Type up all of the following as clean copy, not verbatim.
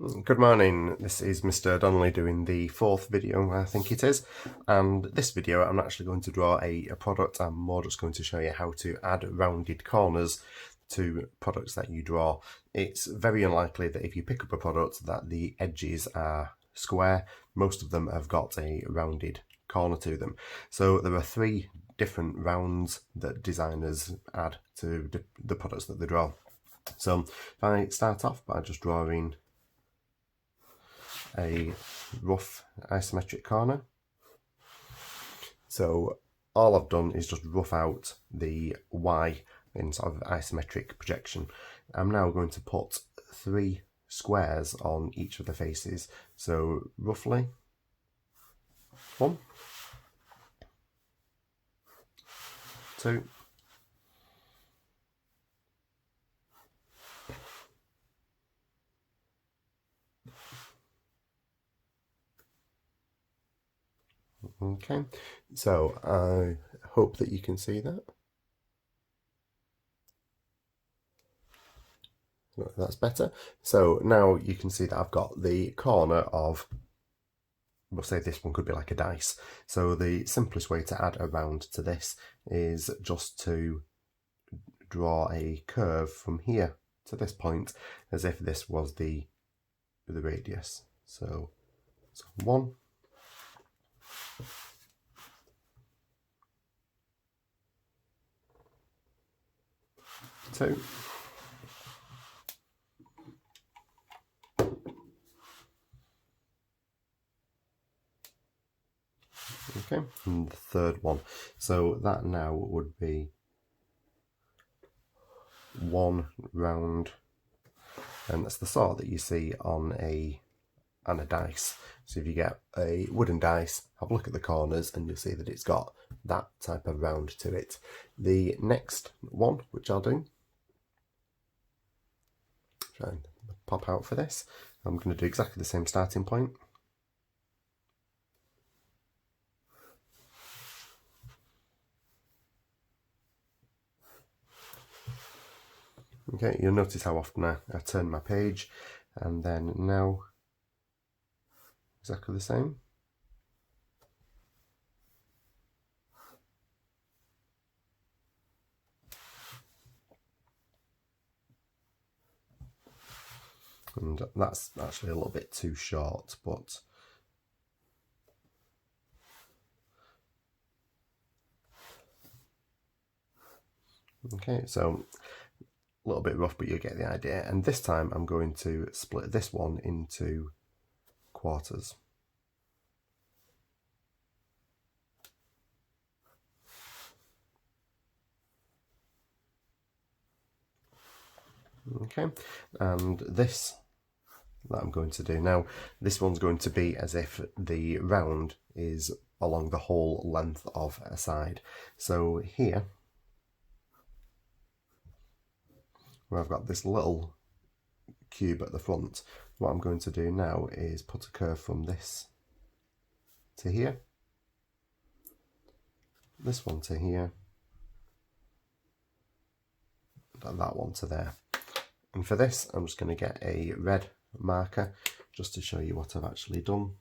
Good morning, this is Mr. Donnelly doing the fourth video, I think it is, and this video I'm not actually going to draw a product. I'm more just going to show you how to add rounded corners to products that you draw. It's very unlikely that if you pick up a product that the edges are square. Most of them have got a rounded corner to them. So there are three different rounds that designers add to the products that they draw. So if I start off by just drawing a rough isometric corner. So all I've done is just rough out the Y in sort of isometric projection. I'm now going to put three squares on each of the faces. So roughly 1, 2, 3. Okay, so I hope that you can see that. That's better. So now you can see that I've got the corner of, we'll say this one could be like a dice. So the simplest way to add a round to this is just to draw a curve from here to this point as if this was the radius. So 1, 2, okay, and the third one. So that now would be 1 round, and that's the sort that you see on a dice. So if you get a wooden dice, have a look at the corners and you'll see that it's got that type of round to it. The next one, which I'll do, try and pop out for this, I'm going to do exactly the same starting point. Okay, you'll notice how often I turn my page, and then now exactly the same. And that's actually a little bit too short, but okay, so a little bit rough, but you get the idea. And this time I'm going to split this one into quarters. Okay, and this that I'm going to do now, this one's going to be as if the round is along the whole length of a side. So here, where I've got this little cube at the front, what I'm going to do now is put a curve from this to here, this one to here, and that one to there. And for this, I'm just going to get a red marker just to show you what I've actually done.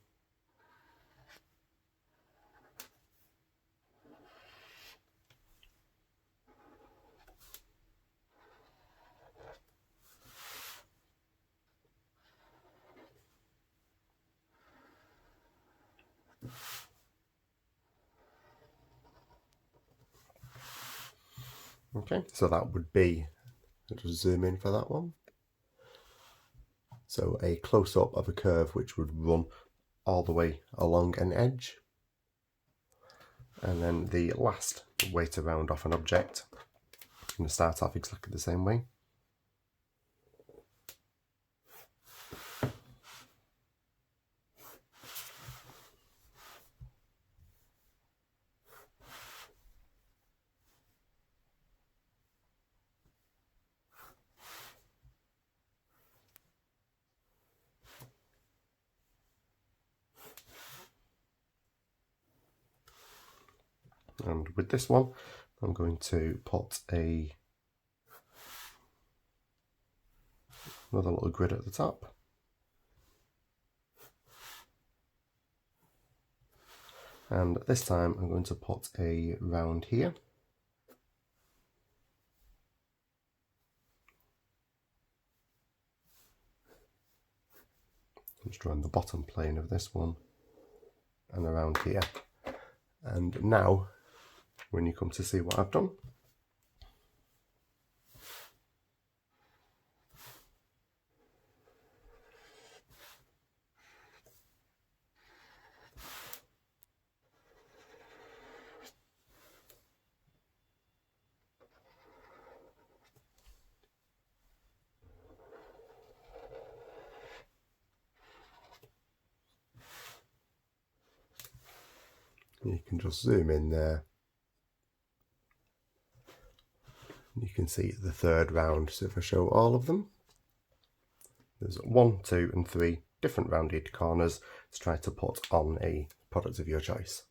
Okay, so that would be, I'll just zoom in for that one. So a close-up of a curve which would run all the way along an edge. And then the last way to round off an object, I'm going to start off exactly the same way. And with this one, I'm going to put another little grid at the top. And this time I'm going to put a round here. Just drawing the bottom plane of this one and around here. And now, when you come to see what I've done, you can just zoom in there. You can see the third round. So if I show all of them, there's 1, 2 and 3 different rounded corners to try to put on a product of your choice.